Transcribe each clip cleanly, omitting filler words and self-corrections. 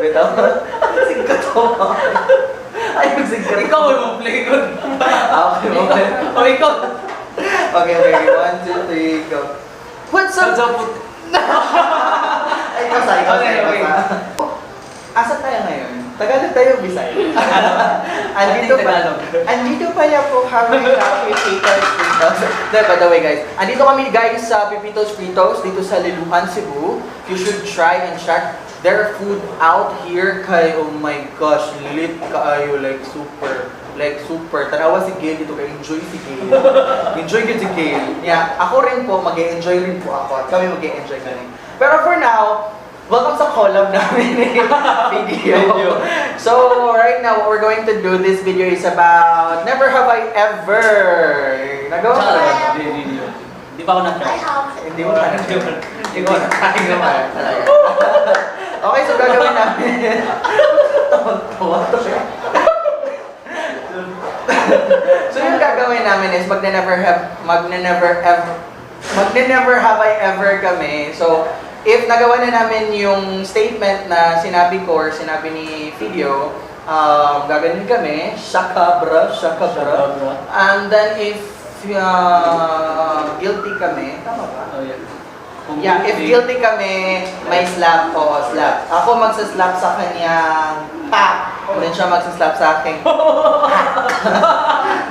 bitaw. Sigkat ko. Ay, magsigkat. Ikaw ay mag-play ko. Okay, okay. O, ikaw. Okay. 1, 2, 3, go. What's up? Ay, Okay. Asan tayo ngayon? Tagalog tayo, Bisaya. Andito pala po kami sa Pepitos Fritos. By the way, guys, andito kami guys sa Pepitos Fritos dito sa Liloan, Cebu. You should try and check their food out here. Kay, oh my gosh, lit kaayo, like super. Tanawa si Gail dito, kay enjoy si Gail. Enjoy ko si Gail. Yeah, ako rin po, mag-e-enjoy rin po ako. At kami mag-e-enjoy kami. Pero for now, welcome sa collab namin video. So, right now, what we're going to do this video is about Never Have I Ever. Nagawa ko na Hindi pa ako nag-try. Hindi mo na Hindi mo na-try naman. Okay, so gagawin namin. Tawa to siya. So, yung gagawin namin is magne-never have I ever kami. So, if nagawa na namin yung statement na sinabi ko or sinabi ni Fidio, gaganin kami, shaka bra. And then if guilty kami, tama ba? Oh, yeah. Yeah, if guilty kami, may slap o slap. Ako magsaslap sa kanyang pa. And then siya magsaslap sa akin.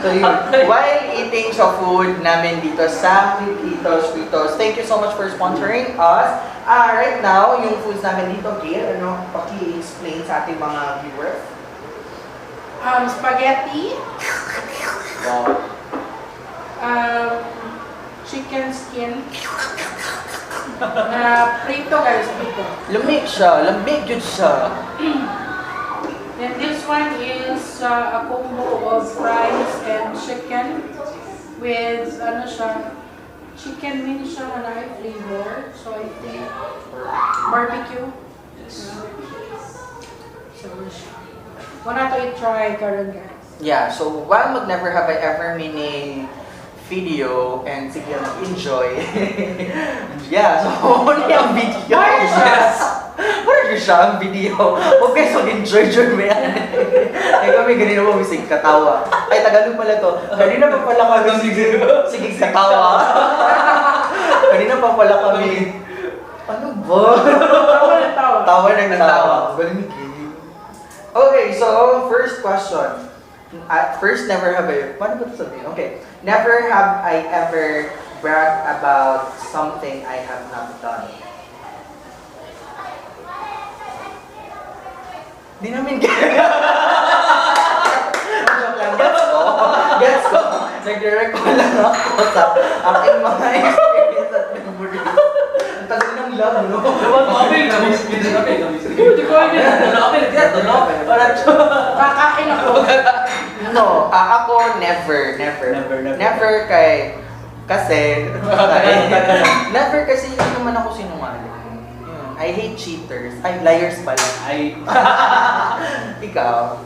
So yun, while eating sa food namin dito sa Pepitos Fritos, thank you so much for sponsoring us. Right now, yung foods namin dito, Gail, paki-explain sa ating mga viewers? Spaghetti. Wow. Chicken skin. Frito guys, frito. Lamig yun siya. Then this one is a combo of fries and chicken with chicken mini siya na flavor. So I think barbecue. So wala to i-try karon guys. Yeah, so while mag-never have I ever meaning video and sige mag-enjoy. Yeah, so ano yung video? Wala siya ang video. Okay, so enjoy mo yan. Ay kami ganito mo misig katawa. Ay Tagalog pala to. Kanina pa pala kami sige katawa. Kanina pa pala kami. Ano ba? Tawa ng tawa. Okay, so first question. First, never have I... Paano ba ito sabihin? Okay. Never have I ever bragged about something I have not done. Di namin Gets ko. Nag-recall lang ako sa aking mga experience at memories. Ang tagal ng love, no? Kakain ako. No, ako never kay kasi never kasi hindi naman ako sinungaling. I hate cheaters. Ay, liars pala. Ay. Ikaw?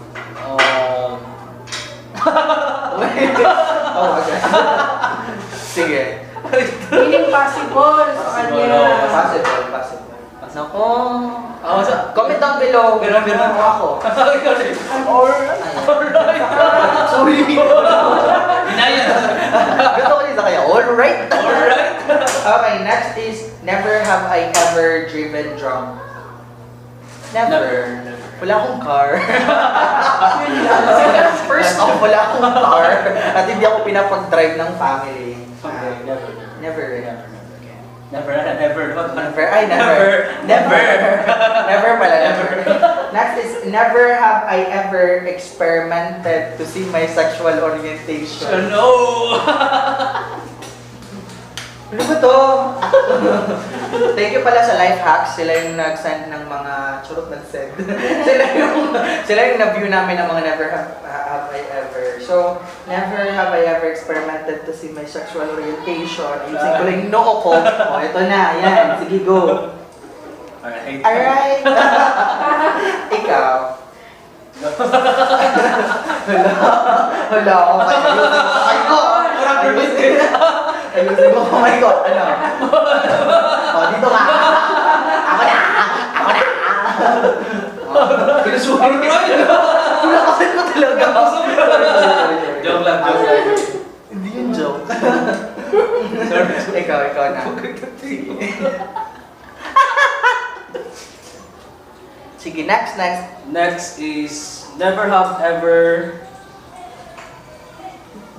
Okay. Sige. Meaning possible sa kanya. Possible. Nako. Comment down below. Meron ako. Alright. Sorry. Binaya. Gusto ko din sa kaya. Alright. Okay, next is never have I ever driven drunk. Never. Wala akong car. First off, wala akong car. At hindi ako pinapag-drive ng family. Never. Never Never. Next is never have I ever experimented to see my sexual orientation. No! Ano ba to? Thank you pala sa life hacks. Sila yung nag-send ng mga nag-send. sila yung na-view namin ng mga never have I ever. So, never have I ever experimented to see my sexual orientation. Ayusin ko lang yung noo ko. O, ito na. Yan. Sige, go. Alright. Ikaw. Wala ako. Ayusin mo. Oh my God. Ano? O, dito ka. Ako na. Kulakasan ko talaga. Joke lang. Hindi yun joke. Ikaw na. Sige, next. Next is never have ever.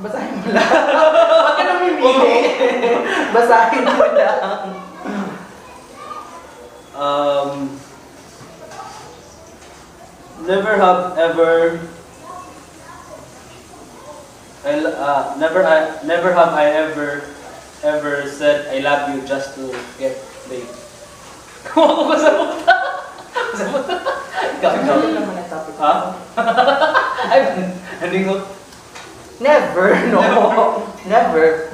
Basahin mo lang. Huwag ka namimili. Basahin mo lang. Never have ever. Never have I ever said I love you just to get laid. Kung ako sa puta. Sa puta. Ikaw. Ha? Ay, hindi ko. Never, no. Never.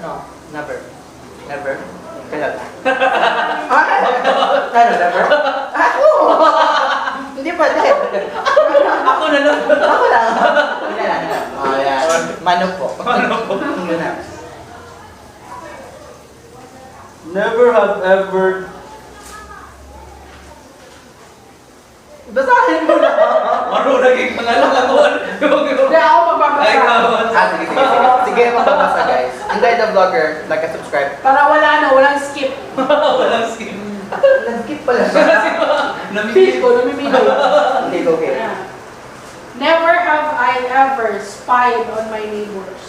Kaya na. Ano, never? Ako! Hindi pa din. Ako na lang. Ako lang. Oh, yan. Mano po. Yun na. Never have ever. Basahin mo na. Maro naging pangalan ako. Hindi ako magbabasa. Sige, magbabasa guys. Inday the Vlogger, like and subscribe. Para walang skip. Walang skin. Nag-skip pala siya. Feel ko, namimili. Hindi, okay. Yeah. Never have I ever spied on my neighbors.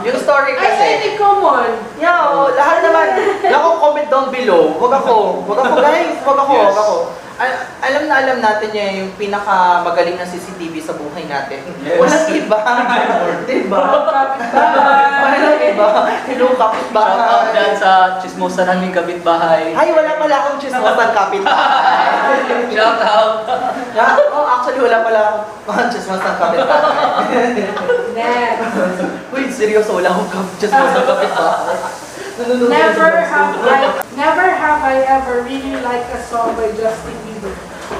Yung story Ay, kasi. hindi common. Yo, lahat naman. Ako, comment down below. Wag ako guys. Wag ako. Alam natin niya yung pinakamagaling na CCTV sa buhay natin. Yes. Walang iba. Diba? Walang iba. Hello, Shout out kapitbahay. dyan sa chismosa naming kapitbahay. Ay, wala pala akong chismosan kapitbahay. Shout out. Actually, wala pala akong chismosan kapitbahay. Next. Uy, seryoso, wala akong chismosan kapitbahay. Never have I ever really liked a song by Justin Bieber.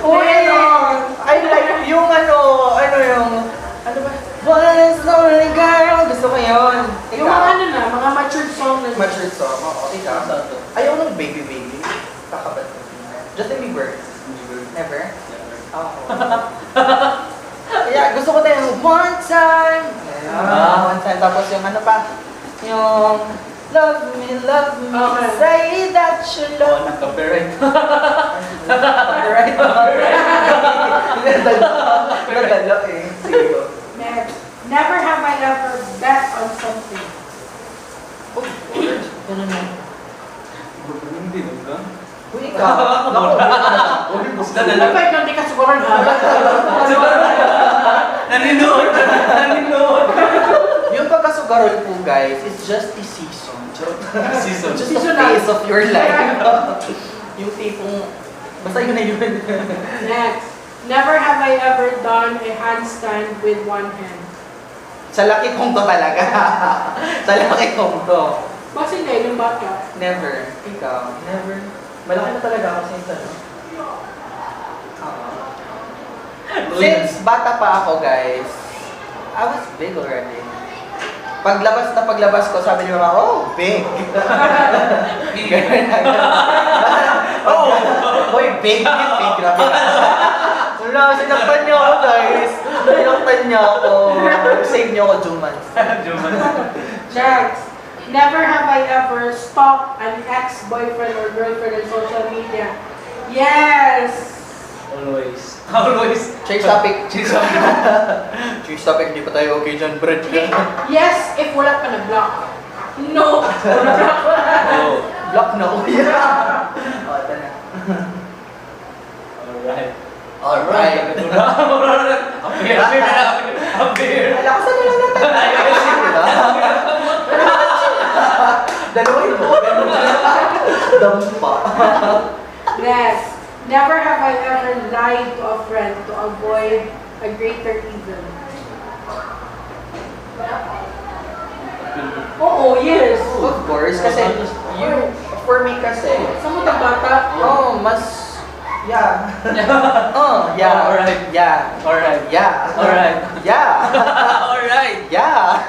Uy, I like yung ano ba? One lonely girl. Gusto ko yun. Yung mga mga matured song na Matured song. Oo, ikaw. Ayaw ng baby. Kakabat ko. Justin Bieber. Never? Oo. Kaya gusto ko na yung one time. One time. Tapos yung ano pa? Yung love me, Okay. say that you love me. Nagka-parent. Right? Nadalo eh. Sige ko. Next. Never have I ever bet on something. Oh, Lord. Ganun na. Hindi ba? Uy, ikaw. Uy, Basta Ano na ba ikaw di ka siguro na? Naninood. Yung pagkasugarol po guys, it's just a season. Season. Just a phase of your life. Yung tipong, basta yun na yun. Next. Never have I ever done a handstand with one hand. Sa laki kong to talaga. Sa laki kong to. Mas hindi, yung bata. Never. Ikaw? Never. Malaki na talaga ako since ano. Since bata pa ako guys, I was big already. Paglabas ko, sabi ni mama, oh, big. Boy, big. Grabe na. Wala, sinaktan niyo ako guys. Sinaktan niyo ako. Save niyo ako, Jumans. Next. Never have I ever stalked an ex-boyfriend or girlfriend on social media. Yes! Always. Change topic. Change topic, di pa tayo okay dyan, Brad. Yes, if wala pa na-block. No! Block na ko. Oh, ito na. Alright. Appear. Lakasan mo lang natin. Diba? Dalawa yun. Dampa. Next. Never have I ever lied to a friend to avoid a greater evil. Oo, yes. Of course, kasi for me kasi, Sa mga bata, mas, yeah. Yeah. Alright. Yeah. Alright. Yeah. Alright. Yeah. Alright! Yeah!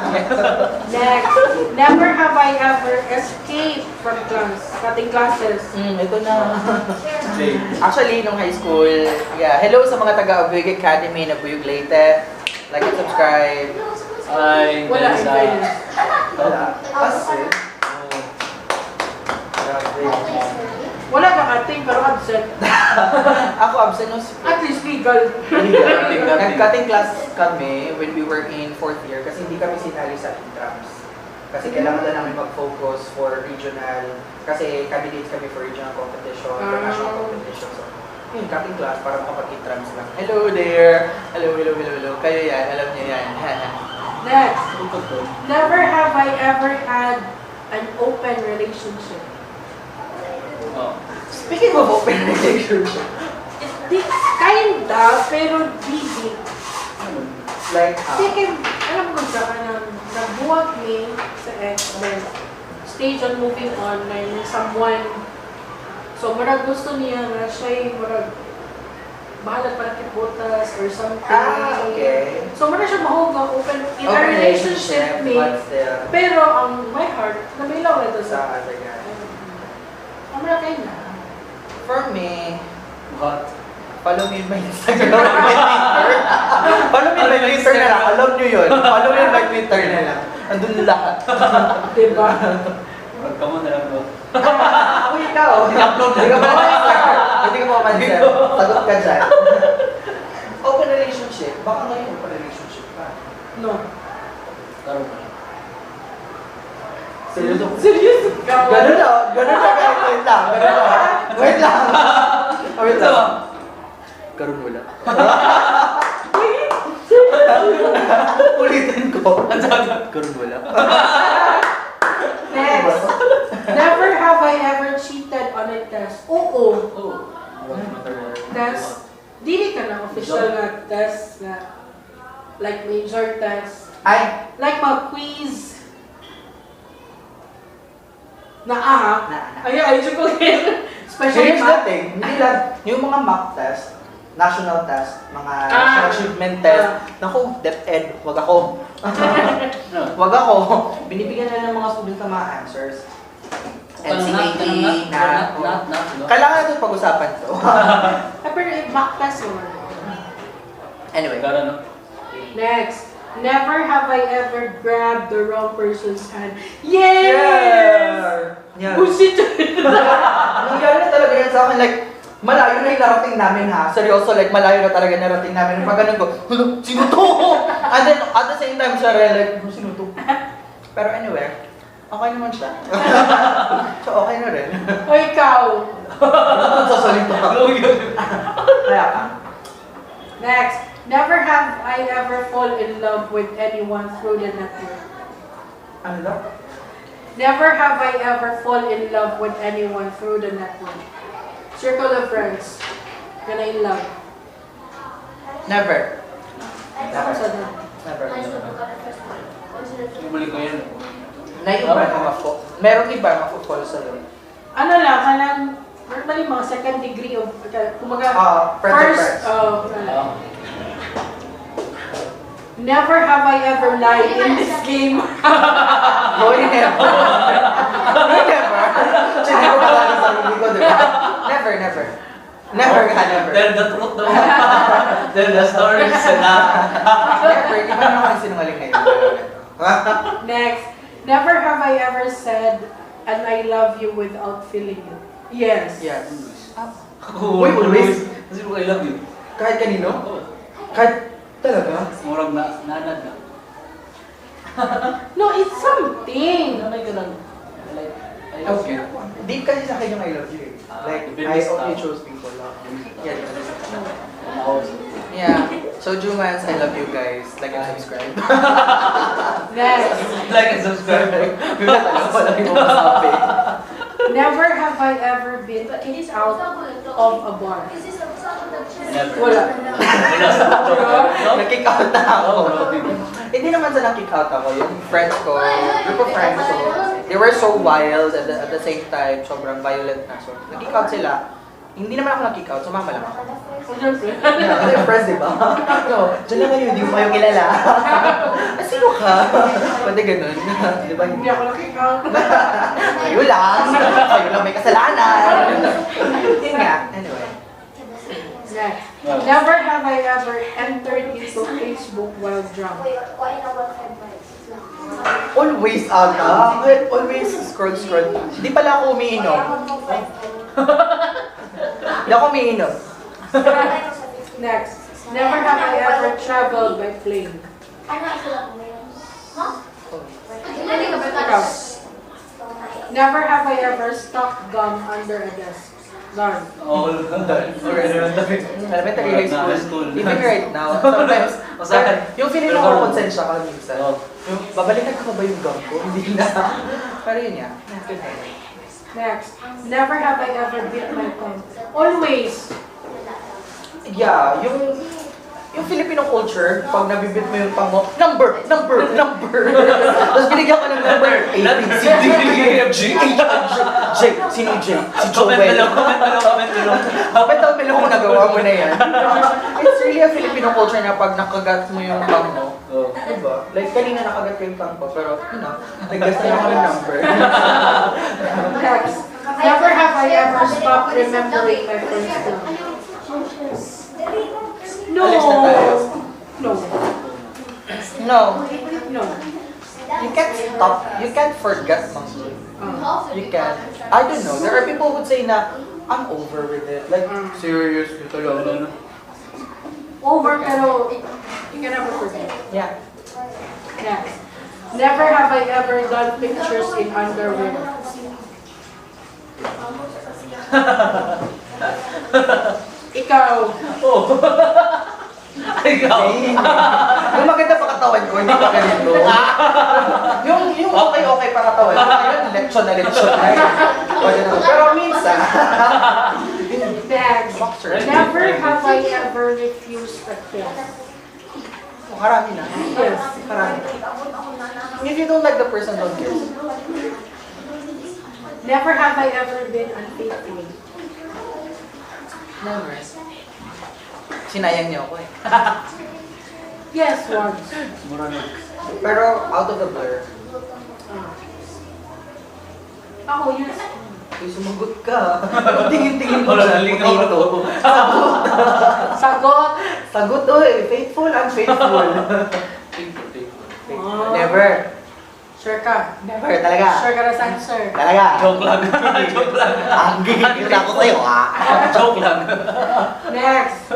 Next, never have I ever escaped from class, cutting classes. Ito na. Actually, nung high school, yeah, hello sa mga taga-Abuyog Academy na Abuyog Leyte. Like and subscribe. Ay, Wala, in fairness. Wala. Kasi, Wala kang ating pero absent. ako absent nung At least legal. Nag-cutting class kami when we were in 4th year kasi hindi kami sinali sa intrams. Kasi kailangan na namin mag-focus for regional, kasi candidates kami for regional competition, international competition. So, yun, cutting class para makapag-intrams lang. Hello there! Hello. Kayo yan, alam niyo yan. Next, never have I ever had an open relationship. Speaking of open relationship, Kinda, pero busy. like, Sige, alam mo kung saan nagbuwag ni sa ex, then stage on moving on, na yung someone, so marag gusto niya na siya marag bahala para kiputas or something. okay. So marag siya mahugang open in a Open relationship me, but still, pero ang my heart, namilaw na ito sa sa other guy. ang marag kayo na. For me, What? follow me in my Instagram, my Twitter. Follow me in my Twitter na lang. Alam nyo yun. Follow me in my Twitter na lang. Andun lahat. Diba? Huwag ka mo na lang bro. Uy, ikaw. I-upload Hindi ka pa ma-answer. Hindi ka pa ma-answer. Sagot ka dyan. Open relationship. Baka ngayon open relationship ka. No. Karoon mo lang. Seryoso? Seryoso ka? Ganun na. Wait lang. Wait lang. Karoon wala. Ulitin ko. Karoon wala. Next. Never have I ever cheated on a test. Oo. Test. Dili ka na official na test na like major test. Ay. Like mga quiz. Ay, ko especially Here's the thing. Hindi lang. Yung mga mock test, national test, mga national achievement test. Naku, DepEd. Wag ako. Wag ako. Binibigyan na ng mga students ng mga answers. NCAA na. Kailangan natin pag-usapan to. Pero mock test mo. Anyway. Next. Never have I ever grabbed the wrong person's hand. Yes! Yeah. Bullshit! Nangyari na talaga yan sa akin. Like, malayo na yung narating namin ha. Seryoso, like, malayo na talaga narating namin. Pag ganun ko, sino to? And then, at the same time, siya rin, like, sino to? Pero anyway, okay naman siya. So, okay na rin. O ikaw? Ano sasalita? Kaya ka. Next. Never have I ever fall in love with anyone through the network. Ano daw? Never have I ever fall in love with anyone through the network. Circle of friends. Can I in love? Never. Ako sa doon. Never. Bumalik ko yan. Naiba na mafo. Merong iba mafo-fall sa'yo. Ano lang, kanang normally mga second degree of, kumaga, friends. Never have I ever lied in this game. Boy, never. Never. Hindi ko pala sa sarili ko, di ba? Never. Never ka, never. Tell the truth daw. Tell the stories na. Never. Di ba naman ako sinungaling ngayon? Next. Never have I ever said, and I love you without feeling it. Yes. Yes. Uy, always. Kasi I love you. Kahit kanino? Kahit talaga? Murag na, nanad na. No, it's something. Nanay ka lang. Like, I love Okay. you. Deep kasi sa akin yung I love you. Like, I only chose people. Yeah. Yeah. So, Jumans, I love you guys. Like and subscribe. Next. Like and subscribe. Wala yung masabi. Never have I ever been kicked out of a bar. Never. Wala. Nakick out na ako. Oh, Hindi naman sa nakick out ako. Yung friends ko, group of friends ko, they were so wild at the same time, sobrang violent na. So, nakick out sila. Hindi naman ako na-kick out, sumama lang ako. Siyempre. Yeah, friends, di ba? No, dyan lang kayo, hindi ko kayo kilala. Sino ka? Pwede ganun. Di ba? Hindi ako nakikaw. Kayo lang. Kayo lang may kasalanan. Yun nga. Anyway. Next. Never have I ever entered into Facebook while drunk. Always aga. Always scroll. Hindi pala ako umiinom. Hindi ako umiinom. Next. Never have I ever traveled by plane. Ikaw. Never have I ever stuck gum under a desk. Done. All done. Elementary, high school. School. Even right now. Sometimes, yung feeling mo ako konsensya ka minsan. Yung, babalikan ko ba yung gum ko? Hindi na. Pero yun nga. Next. Never have I ever bit my tongue. Always. Yeah, yung Filipino culture, pag nabibit mo yung pang mo, number! Tapos binigyan ka ng number, A, B, C, D, E, F, G, H, J. Sino yung J? Si Joel. Comment below kung nagawa mo na yan. It's really a Filipino culture na pag nakagat mo yung pang mo. Diba? Like kanina nakagat ko yung pang ko, pero nag-guess na ako ng number. Next. Never have I ever stopped remembering my first love. No. Alis na tayo. No. No. No. You can't stop. You can't forget, Manggi. You can't. I don't know. There are people who would say na, I'm over with it. Like, serious, ito lang. Over pero you can never forget. Yeah. Next. Never have I ever done pictures in underwear. Ikaw. Oh. Ikaw. Yung maganda pa katawan ko, hindi pa ganito. yung okay pa katawan ko, yun, lechon na yun. Pero minsan, Next. Never have I ever refused a kiss. marami na. Yes. Marami. If you don't like the person, don't kiss. Never have I ever been unfaithful. Never. Sinayang niyo ako eh. Yes, once. Pero out of the blur, Ako, yes. uy, sumagot ka. Tingin-tingin mo Wala siya. nalingaw na to. Sagot. Sagot, oy. Faithful, unfaithful. Never. Sure ka. Never, talaga. Sure ka na sa answer. Talaga. Joke lang. Joke lang. Ang gigil na ako sa'yo, ha? Joke lang. Next.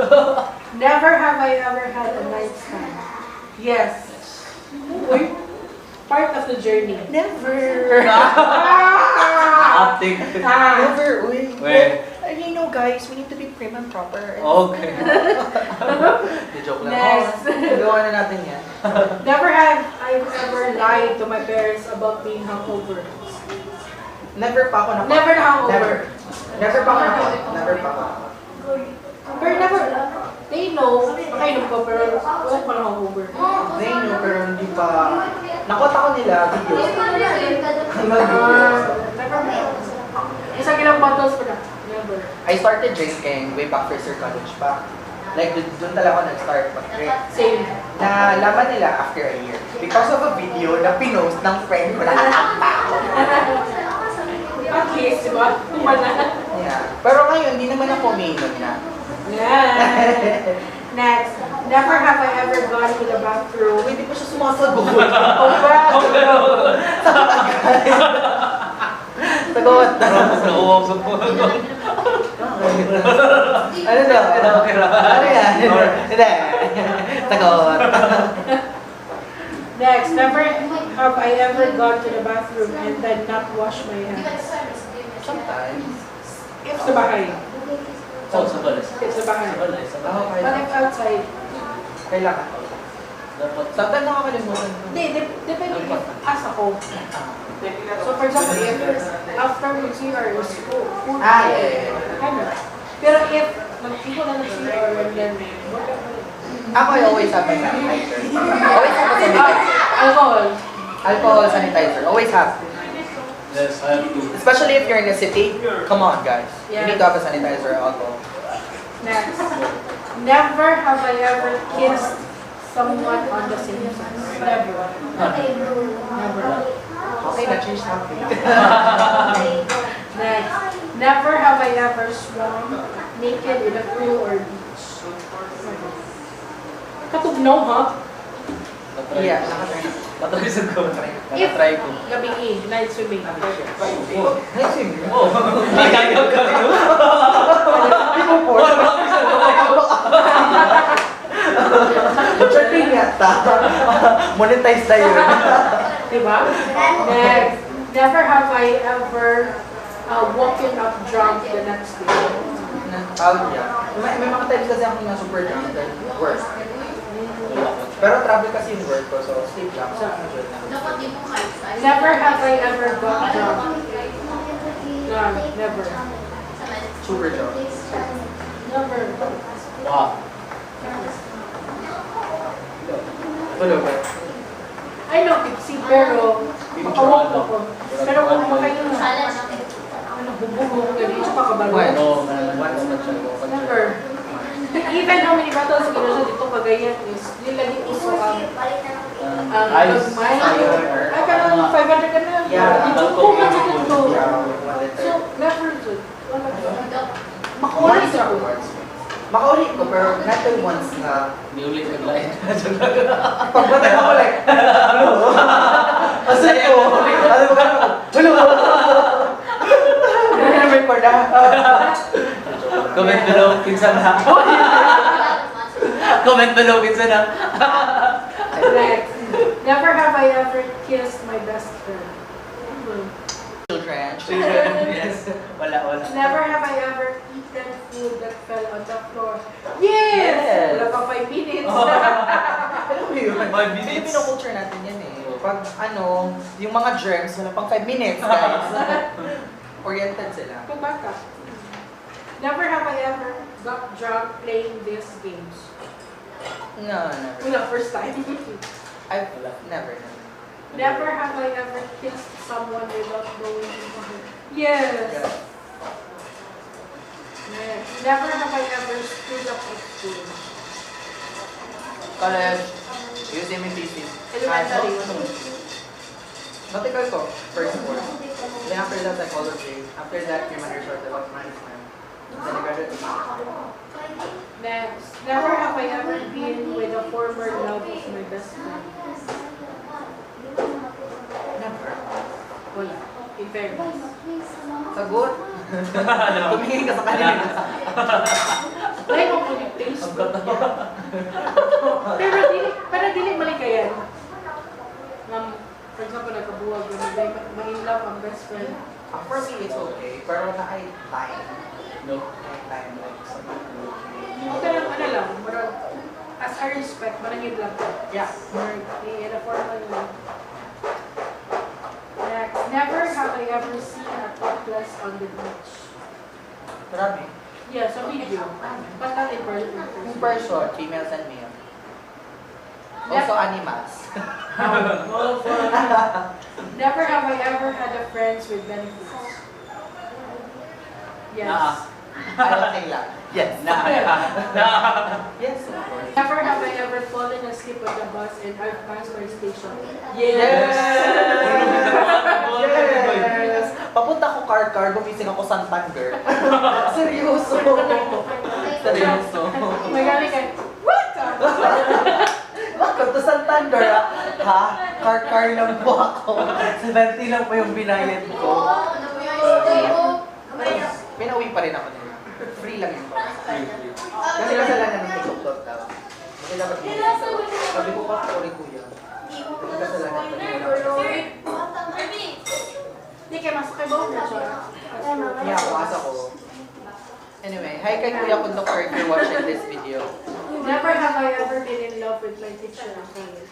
Never have I ever had a night stand. Yes. Uy, part of the journey. Never. Acting. Never, uy. Wait. You know, guys, we need to be prim and proper. Okay. Di joke lang. Next. Gawa na natin yan. Never have I ever lied to my parents about being hungover. Never pa ako na. Never na hungover. Never. Never pa ako na. Never pa ako. Pero never, they know, makainom ko, pero wala pa na hungover. They know, pero hindi pa. Nakota ko nila, video. Never. Isang ilang bottles ko na. Never. I started drinking way back first year college pa. Like, doon talaga ako nag-start mag-drink. Same. Nalaman nila after a year. Because of a video na pinost ng friend ko na atakpa ako. At least, diba? Wala. Yeah. Pero ngayon, hindi naman ako umiinom na. Yeah. Next. Never have I ever gone to the bathroom. Hindi ko siya sumasagot. Oh, well. Sagot. Nakuha ko sa puno. Ano daw? Ano yan? Hindi. Sagot. Next. Never have I ever gone to the bathroom and then not wash my hands. Sometimes. If sa bahay. Oh, sa balis. If sa bahay. Sa balis. Sa balis. Okay. But if outside, Kailangan. Dapat. Sometimes nakakalimutan ko. hindi, depende if as ako. So for example, if after mag-CR is food. Yeah. Ano? Pero if mag-iko na nag-CR and then Ako, I always have my sanitizer. Always have a sanitizer. alcohol. Alcohol sanitizer. Always have. Yes, I have to. Especially if you're in the city. Come on, guys. You Yes. need to have a sanitizer or alcohol. Next. Never have I ever kissed someone on the same side. Never. Never. Okay, na-change topic. Next. Never have I ever swum naked in a pool or beach. Katugnaw, ha? Yeah, nakatry na. Natry sa ko. If Natry ko. gabing night swimming. Oh, nice yun. Oh, nagkagaw ka ko. Di mo po. Charting yata. Monetize na yun. Diba? Next. Never have I ever woken up drunk the next day. Yeah. May mga times kasi ako na super drunk then work. Pero travel kasi yung work ko, so sleep lang. So, enjoy na. Never have I ever got drunk. None. Never. Super drunk. Never. Wow. Tulog ba? I know, tipsy, pero makawak ako. Pero kung makayo na, hubog-hubog ka dito, pakabalo. No, Once na siya. Never. Even how many battles gina siya dito Cagayan is, yung lagi uso ang Ice. pagmay. Fire. Ay, parang 500 ka na. Yeah. Ito ko ka sa dito. Yeah, So, never to. Makulit ako. Makaulit ko, pero not the once na Hindi ulit nag-line. pagbatay ako like, hello? Asan ko? Ano ba ka? Hello? Ano na may korda? Comment below, kinsan na. Comment below, kinsan na. Next. Never have I ever kissed my best friend. Children. Yes. Wala. Never have I ever eaten food that fell on the floor. Yes! Wala pa 5 minutes. Alam mo yun? 5 minutes. Filipino culture natin yan eh. Pag yung mga germs, wala pang 5 minutes, guys. Oriented sila. Pabaka. Never have I ever got drunk playing these games. No, never. Wala, first time. I've never. Never have I ever kissed someone without knowing who. Yes. Next. Never have I ever stood up at school. College, USM thesis. Elementary. Nautical ko, first course. Then after that, psychology. After that, human resource development management. Then I graduated. Next. Never have I ever been with a former love of my best friend. Never. Wala. In fairness. Sagot. Tumingin ka sa kanila. Like ako yung taste ko niya. Pero dili malikayan. For example, nagkabuwag yun. Ma-in love ang best friend. For me, it's okay. Pero na ay time. No. Ay time like something. Okay lang, ano lang. Marag, as a respect, marangin lang. Yeah. Marag, in a formal lang. Next. Never have I ever seen a topless on the beach. Marami. Yeah, sa video. But not in person. In person, females and male. Also animals. Never have I ever had a friends with benefits. Yes. Okay lang. Yes. Yes, of course. Never have I ever fallen asleep on the bus and I've passed my station. Yes! Papunta ko car, gumising ako Santander. Seryoso. Seryoso. May galing ka, what? Bakit to Santander? Ha? Car lang po ako. 70 lang po yung binayad ko. Pinauwi pa rin ako nila. Free lang yung bus. Kasi nasa lang namin TikTok daw. Kasi dapat sabi ko pa, sorry kuya. Kasalanan pa nila. Hindi kayo masakay ba na siya? Yeah, pumasok ko. Anyway, hi kay Kuya Conductor if you're watching this video. Never have I ever been in love with my teacher in college.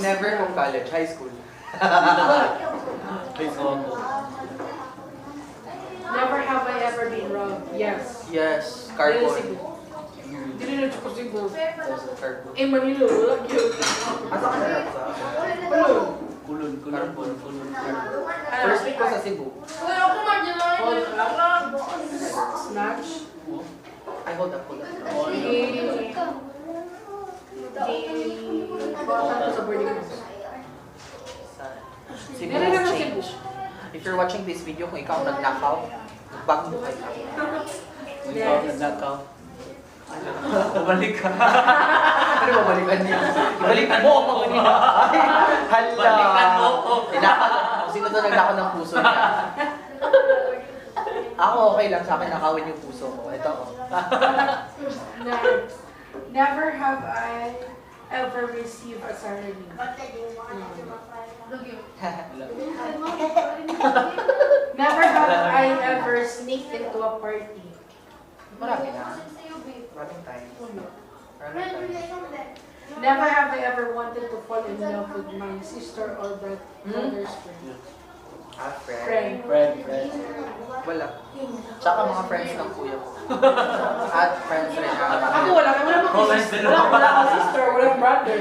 Never kung college, high school. Never have I ever been robbed. Yes. Yes, Dili carbon. Cebu. Dili na siya ko Cebu. Carbon. Eh, Manila, wala yun. Asa ka na sa? Hello. kulon. First week ko sa Cebu. Snatch. Ay, hold up. Sa boarding house. Cebu Meron naman change. If you're watching this video, kung ikaw nagnakaw, bag mo kay Ikaw, nagnakaw. Bumalik ka. Ano ba balikan niya? Ibalikan mo ako kanina. Ay, hala. Balikan mo ako. Sino to nagnakaw ng puso niya? Ako okay lang sa akin, nakawin yung puso ko. Ito oh. Next. Never have I ever received a salary. Never have I ever sneaked into a party. Marami na. Maraming time. Never have I ever wanted to fall in love with my sister or brother's friend. Friend. Friend. Wala. Tsaka mga friends ng kuya ko. At friends rin. Ako wala akong sister. Wala akong sister, wala akong brother.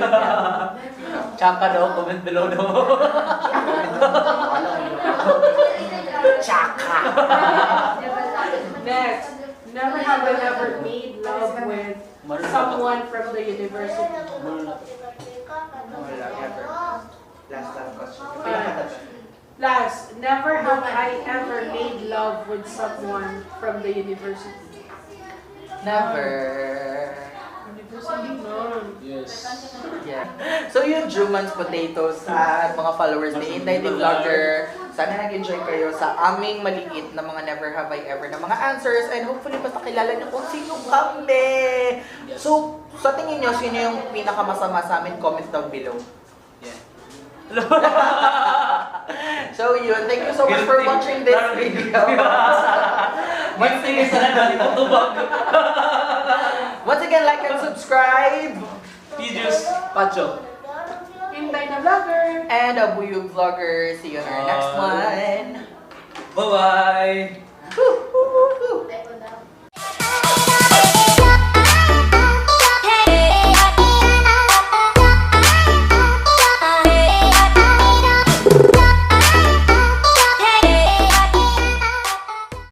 Tsaka daw, comment below daw. Tsaka. Next. Never have I ever made love with someone from the university. Wala, ever. Last question. Last, never have I ever made love with someone from the university. Never. University, no. Yes. Yeah. So yun, Jumans Potatoes at mga followers ni Inday the Vlogger. Sana nag-enjoy kayo sa aming maliit na mga never have I ever na mga answers and hopefully basta kilala niyo kung sino kami. So, sa tingin niyo, sino yung pinakamasama sa amin? Comment down below. Yeah. So yun, thank you so much for watching this video. Once again, like and subscribe. Phydios Patcho. Inday the Vlogger. And Abuyog Vlogger. See you on our next one. Bye-bye. Woo!